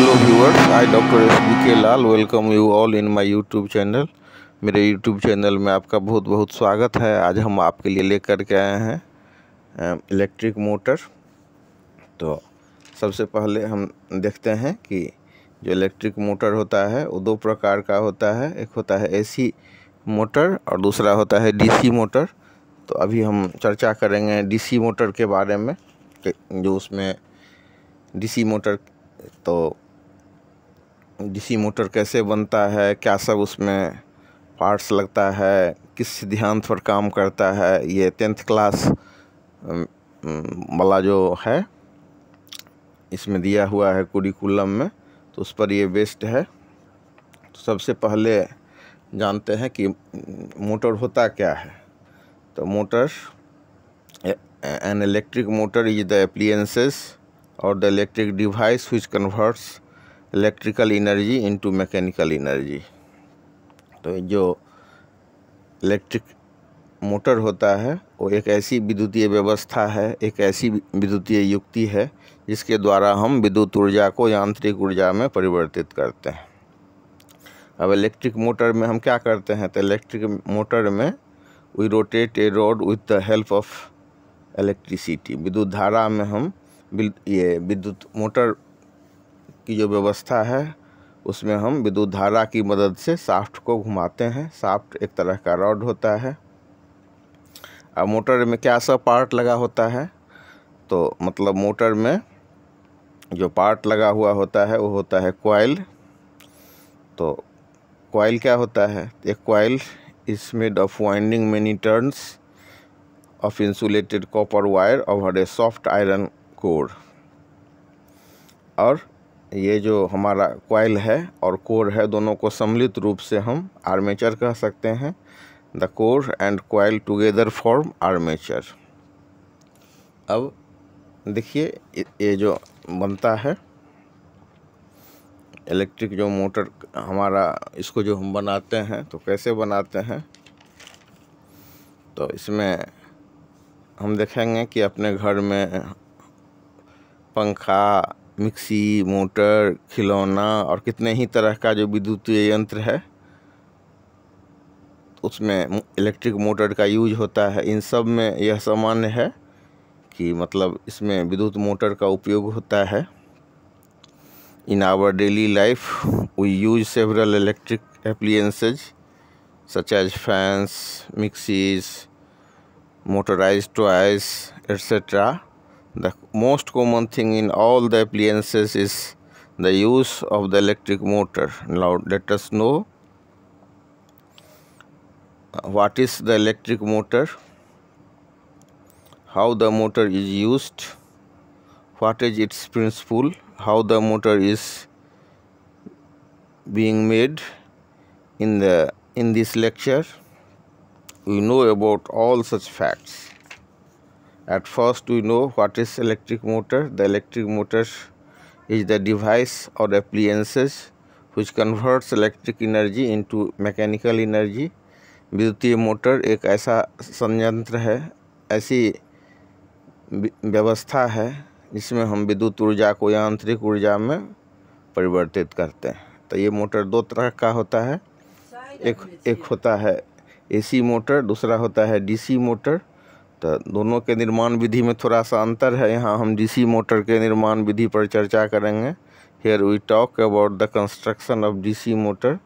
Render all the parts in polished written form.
Hello viewers, I Dr. SBK Lal welcome you all in my YouTube channel. मेरे YouTube channel में आपका बहुत बहुत स्वागत है। आज हम आपके लिए लेकर के आए हैं इलेक्ट्रिक मोटर। तो सबसे पहले हम देखते हैं कि जो इलेक्ट्रिक मोटर होता है वो दो प्रकार का होता है। एक होता है AC मोटर और दूसरा होता है DC मोटर। तो अभी हम चर्चा करेंगे DC मोटर के बारे में, जो उसमें DC मोटर DC मोटर कैसे बनता है, क्या सब उसमें पार्ट्स लगता है, किस सिद्धांत पर काम करता है। ये 10th क्लास वाला जो है इसमें दिया हुआ है कुरिकुलम में, तो उस पर ये बेस्ड है। तो सबसे पहले जानते हैं कि मोटर होता क्या है। तो motor, an electric motor is the appliances और the electric device which converts electrical energy into mechanical energy. तो जो इलेक्ट्रिक मोटर होता है वो एक ऐसी विद्युतीय व्यवस्था है, एक ऐसी विद्युतीय युक्ति है जिसके द्वारा हम विद्युत ऊर्जा को यांत्रिक ऊर्जा में परिवर्तित करते हैं। अब इलेक्ट्रिक मोटर में हम क्या करते हैं, तो इलेक्ट्रिक मोटर में we rotate a rod with the help of electricity. विद्युत धारा में हम ये विद्युत मोटर की जो व्यवस्था है उसमें हम विद्युत धारा की मदद से शाफ्ट को घुमाते हैं। शाफ्ट एक तरह का रॉड होता है। अब मोटर में क्या सब पार्ट लगा होता है, तो मतलब मोटर में जो पार्ट लगा हुआ होता है वो होता है कॉइल। तो कॉइल क्या होता है, एक coil is made of winding many turns of insulated copper wire over A soft iron core. और ये जो हमारा कॉइल है और कोर है, दोनों को सम्मिलित रूप से हम आर्मेचर कह सकते हैं। The core and coil together form armature. अब देखिए ये जो बनता है इलेक्ट्रिक जो मोटर हमारा, इसको जो हम बनाते हैं तो कैसे बनाते हैं, तो इसमें हम देखेंगे कि अपने घर में पंखा, मिक्सी, मोटर, खिलौना और कितने ही तरह का जो विद्युतीय यंत्र है उसमें इलेक्ट्रिक मोटर का यूज होता है। इन सब में यह सामान्य है कि मतलब इसमें विद्युत मोटर का उपयोग होता है। In our daily life we use several electric appliances such as fans, mixies, motorized toys, etc. The most common thing in all the appliances is the use of the electric motor. Now let us know what is the electric motor, how the motor is used, what is its principle, how the motor is being made. In this lecture we know about all such facts. At first we know what is electric motor. The electric motor is the device or appliances which converts electric energy into mechanical energy. विद्युतीय motor एक ऐसा संयंत्र है, ऐसी व्यवस्था है जिसमें हम विद्युत ऊर्जा को यांत्रिक ऊर्जा में परिवर्तित करते हैं। तो ये मोटर दो तरह का होता है, एक होता है AC मोटर, दूसरा होता है DC मोटर। तो दोनों के निर्माण विधि में थोड़ा सा अंतर है। यहाँ हम DC मोटर के निर्माण विधि पर चर्चा करेंगे। Here we talk about the construction of DC motor.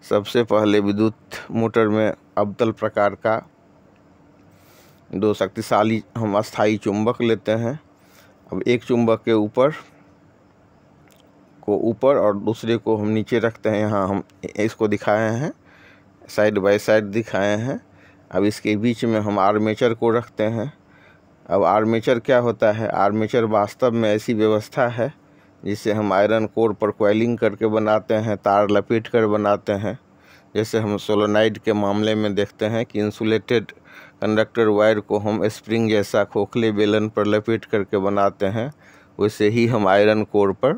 सबसे पहले विद्युत मोटर में अवतल प्रकार का दो शक्तिशाली हम अस्थायी चुंबक लेते हैं। अब एक चुंबक के ऊपर और दूसरे को हम नीचे रखते हैं। यहाँ हम इसको दिखाए हैं, साइड बाय साइड दिखाए हैं। अब इसके बीच में हम आर्मेचर को रखते हैं। अब आर्मेचर क्या होता है, आर्मेचर वास्तव में ऐसी व्यवस्था है जिसे हम आयरन कोर पर कॉइलिंग करके बनाते हैं, तार लपेट कर बनाते हैं। जैसे हम सोलेनॉइड के मामले में देखते हैं कि इंसुलेटेड कंडक्टर वायर को हम स्प्रिंग जैसा खोखले बेलन पर लपेट करके बनाते हैं, वैसे ही हम आयरन कोर पर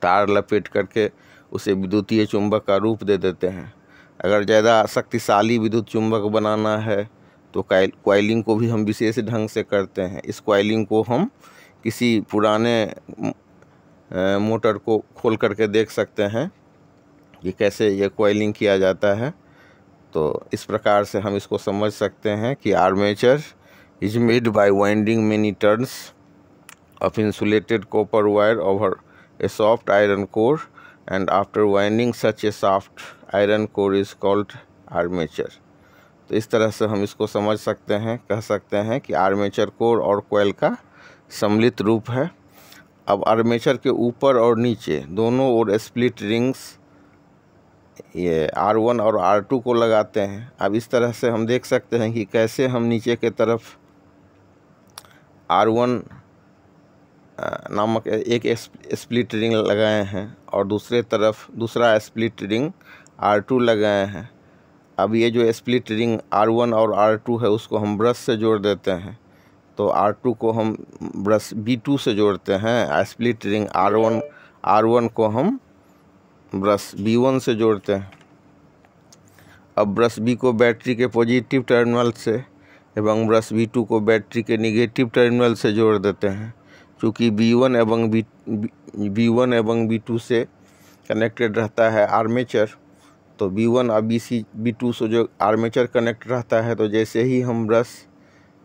तार लपेट करके उसे विद्युतीय चुंबक का रूप दे देते हैं। अगर ज़्यादा शक्तिशाली विद्युत चुंबक बनाना है तो कॉइलिंग को भी हम विशेष ढंग से करते हैं। इस कॉइलिंग को हम किसी पुराने मोटर को खोल करके देख सकते हैं कि कैसे ये कॉइलिंग किया जाता है। तो इस प्रकार से हम इसको समझ सकते हैं कि armature is made by winding many turns of insulated copper wire over A soft iron core and after winding such A soft iron core is called armature. तो इस तरह से हम इसको समझ सकते हैं, कह सकते हैं कि आर्मेचर कोर और कॉइल का सम्मिलित रूप है। अब आर्मेचर के ऊपर और नीचे दोनों ओर स्प्लिट रिंग्स ये R1 और R2 को लगाते हैं। अब इस तरह से हम देख सकते हैं कि कैसे हम नीचे के तरफ R1 नामक एक स्प्लिट रिंग लगाए हैं और दूसरे तरफ दूसरा स्प्लिट रिंग R2 लगाए हैं। अब ये जो स्प्लिट रिंग R1 और R2 है उसको हम ब्रश से जोड़ देते हैं। तो R2 को हम ब्रश B2 से जोड़ते हैं, स्प्लिट रिंग R1 को हम ब्रश B1 से जोड़ते हैं। अब ब्रश B को बैटरी के पॉजिटिव टर्मिनल से एवं ब्रश B2 को बैटरी के निगेटिव टर्मिनल से जोड़ देते हैं। चूँकि B1 एवं B2 से कनेक्टेड रहता है आर्मेचर, तो B1 और B2 से जो आर्मेचर कनेक्ट रहता है, तो जैसे ही हम ब्रश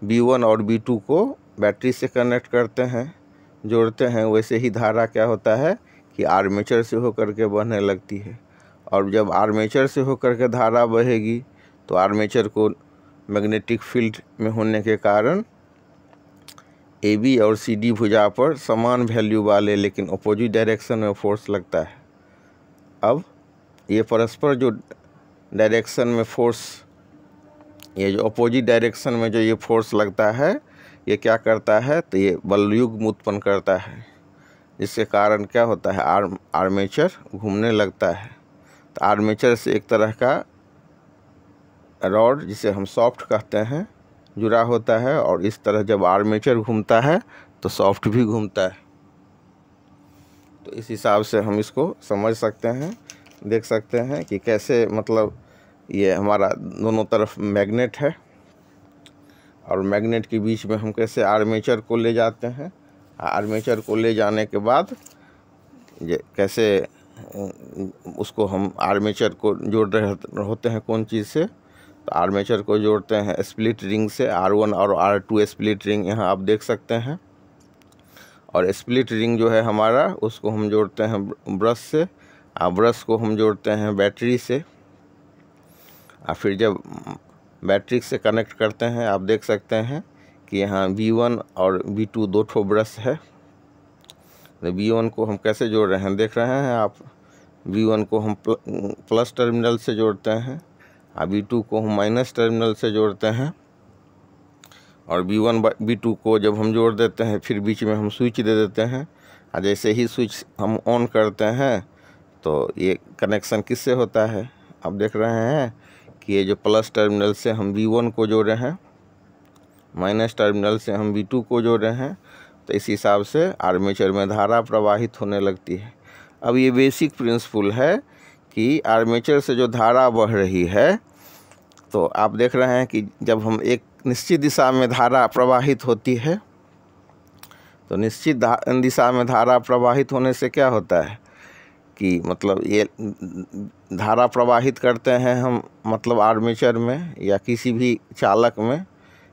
B1 और B2 को बैटरी से कनेक्ट करते हैं, जोड़ते हैं, वैसे ही धारा क्या होता है कि आर्मेचर से होकर के बहने लगती है। और जब आर्मेचर से होकर के धारा बहेगी तो आर्मेचर को मैग्नेटिक फील्ड में होने के कारण AB और CD भुजा पर समान वैल्यू वाले लेकिन अपोजिट डायरेक्शन में फोर्स लगता है। अब ये परस्पर जो डायरेक्शन में फोर्स, ये जो अपोजिट डायरेक्शन में जो ये फोर्स लगता है, ये क्या करता है, तो ये बलयुग्म उत्पन्न करता है, जिसके कारण क्या होता है, आर्मेचर घूमने लगता है। तो आर्मेचर से एक तरह का रॉड, जिसे हम सॉफ्ट कहते हैं, जुड़ा होता है और इस तरह जब आर्मेचर घूमता है तो सॉफ्ट भी घूमता है। तो इस हिसाब से हम इसको समझ सकते हैं, देख सकते हैं कि कैसे मतलब ये हमारा दोनों तरफ मैग्नेट है और मैग्नेट के बीच में हम कैसे आर्मेचर को ले जाते हैं। आर्मेचर को ले जाने के बाद ये कैसे उसको हम आर्मेचर को जोड़ रहे होते हैं, कौन चीज़ से, तो आर्मेचर को जोड़ते हैं स्प्लिट रिंग से। R1 और R2 स्प्लिट रिंग यहाँ आप देख सकते हैं। और स्प्लिट रिंग जो है हमारा, उसको हम जोड़ते हैं ब्रश से, ब्रश को हम जोड़ते हैं बैटरी से। और फिर जब बैटरी से कनेक्ट करते हैं, आप देख सकते हैं कि यहाँ B1 और B2 दो ठो ब्रश है। तो B1 को हम कैसे जोड़ रहे हैं, देख रहे हैं आप। B1 को हम प्लस टर्मिनल से जोड़ते हैं और B2 को हम माइनस टर्मिनल से जोड़ते हैं। और B1 B2 को जब हम जोड़ देते हैं, फिर बीच में हम स्विच दे देते हैं और जैसे ही स्विच हम ऑन करते हैं तो ये कनेक्शन किससे होता है, आप देख रहे हैं कि ये जो प्लस टर्मिनल से हम B1 को जोड़े हैं, माइनस टर्मिनल से हम B2 को जोड़े हैं। तो इस हिसाब से आर्मेचर में धारा प्रवाहित होने लगती है। अब ये बेसिक प्रिंसिपल है कि आर्मेचर से जो धारा बह रही है, तो आप देख रहे हैं कि जब हम एक निश्चित दिशा में धारा प्रवाहित होती है, तो निश्चित दिशा में धारा प्रवाहित होने से क्या होता है कि मतलब ये धारा प्रवाहित करते हैं हम, मतलब आर्मेचर में या किसी भी चालक में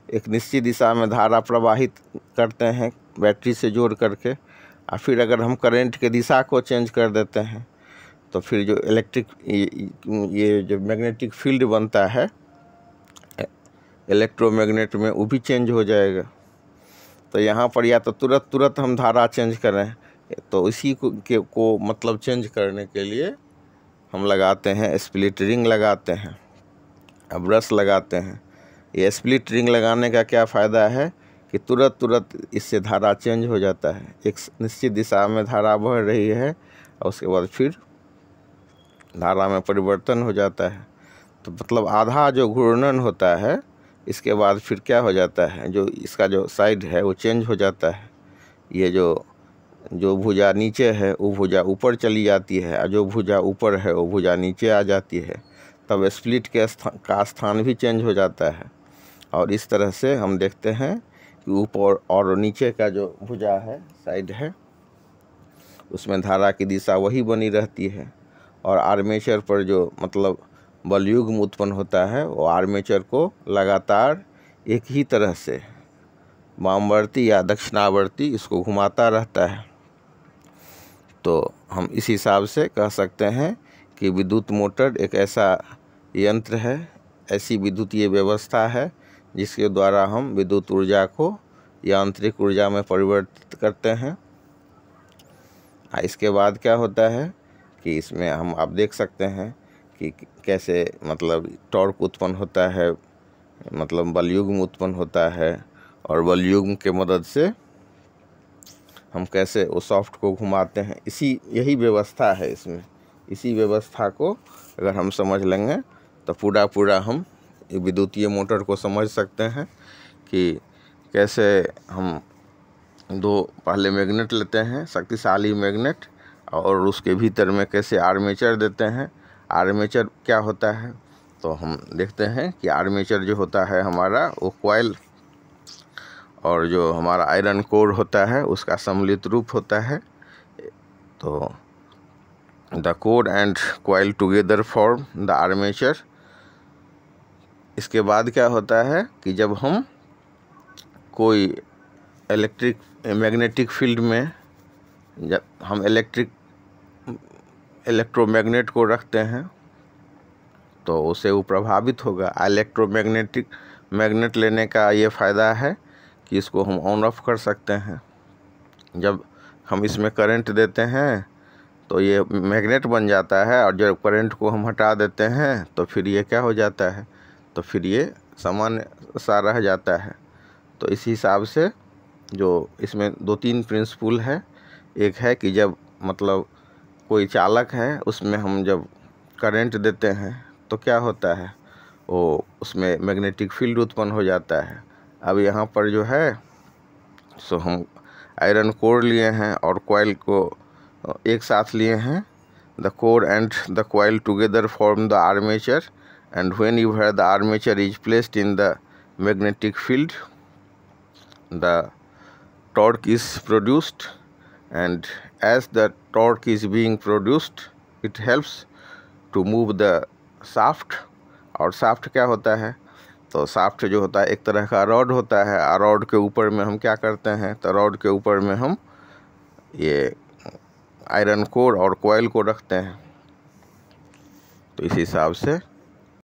एक निश्चित दिशा में धारा प्रवाहित करते हैं बैटरी से जोड़ करके। और फिर अगर हम करंट के दिशा को चेंज कर देते हैं तो फिर जो ये जो मैग्नेटिक फील्ड बनता है इलेक्ट्रोमैग्नेट में, वो भी चेंज हो जाएगा। तो यहाँ पर या तो तुरंत हम धारा चेंज करें, तो इसी को मतलब चेंज करने के लिए हम लगाते हैं स्प्लिट रिंग, लगाते हैं, ब्रश लगाते हैं। ये स्प्लिट रिंग लगाने का क्या फ़ायदा है कि तुरंत इससे धारा चेंज हो जाता है। एक निश्चित दिशा में धारा बह रही है और उसके बाद फिर धारा में परिवर्तन हो जाता है। तो मतलब आधा जो घूर्णन होता है, इसके बाद फिर क्या हो जाता है, जो इसका जो साइड है वो चेंज हो जाता है। ये जो भुजा नीचे है वो भुजा ऊपर चली जाती है और जो भुजा ऊपर है वो भुजा नीचे आ जाती है। तब स्प्लिट का स्थान भी चेंज हो जाता है। और इस तरह से हम देखते हैं कि ऊपर और नीचे का जो भुजा है, साइड है, उसमें धारा की दिशा वही बनी रहती है। और आर्मेचर पर जो मतलब बलयुग्म उत्पन्न होता है वो आर्मेचर को लगातार एक ही तरह से वामवर्ती या दक्षिणावर्ती इसको घुमाता रहता है। तो हम इस हिसाब से कह सकते हैं कि विद्युत मोटर एक ऐसा यंत्र है, ऐसी विद्युतीय व्यवस्था है जिसके द्वारा हम विद्युत ऊर्जा को यांत्रिक ऊर्जा में परिवर्तित करते हैं। इसके बाद क्या होता है कि इसमें हम आप देख सकते हैं कि कैसे मतलब टॉर्क उत्पन्न होता है, मतलब बलयुग्म उत्पन्न होता है, और बलयुग्म के मदद से हम कैसे उस सॉफ्ट को घुमाते हैं। यही व्यवस्था है इसमें। इसी व्यवस्था को अगर हम समझ लेंगे तो पूरा हम विद्युतीय मोटर को समझ सकते हैं कि कैसे हम दो पहले मैग्नेट लेते हैं, शक्तिशाली मैग्नेट, और उसके भीतर में कैसे आर्मेचर देते हैं। आर्मेचर क्या होता है तो हम देखते हैं कि आर्मेचर जो होता है हमारा वो कॉइल और जो हमारा आयरन कोर होता है उसका सम्मिलित रूप होता है। तो the core and coil together form the armature. इसके बाद क्या होता है कि जब हम कोई मैग्नेटिक फील्ड में जब हम इलेक्ट्रोमैग्नेट को रखते हैं तो उससे वो प्रभावित होगा। मैग्नेट लेने का ये फ़ायदा है कि इसको हम ऑन ऑफ कर सकते हैं। जब हम इसमें करंट देते हैं तो ये मैग्नेट बन जाता है, और जब करंट को हम हटा देते हैं तो फिर ये क्या हो जाता है, तो फिर ये सामान्य सा रह जाता है। तो इस हिसाब से जो इसमें 2-3 प्रिंसिपल है। एक है कि जब मतलब कोई चालक है उसमें हम जब करंट देते हैं तो क्या होता है, वो उसमें मैग्नेटिक फील्ड उत्पन्न हो जाता है। अब यहाँ पर जो है सो हम आयरन कोर लिए हैं और कॉइल को एक साथ लिए हैं। The core and the coil together form the armature, and when you have the armature is placed in the magnetic field, the torque is produced, and as the torque is being produced it helps to move the shaft। और shaft क्या होता है, तो shaft जो होता है एक तरह का रॉड होता है, और रॉड के ऊपर में हम क्या करते हैं, तो रॉड के ऊपर में हम ये आयरन कोर और कॉइल को रखते हैं। तो इस हिसाब से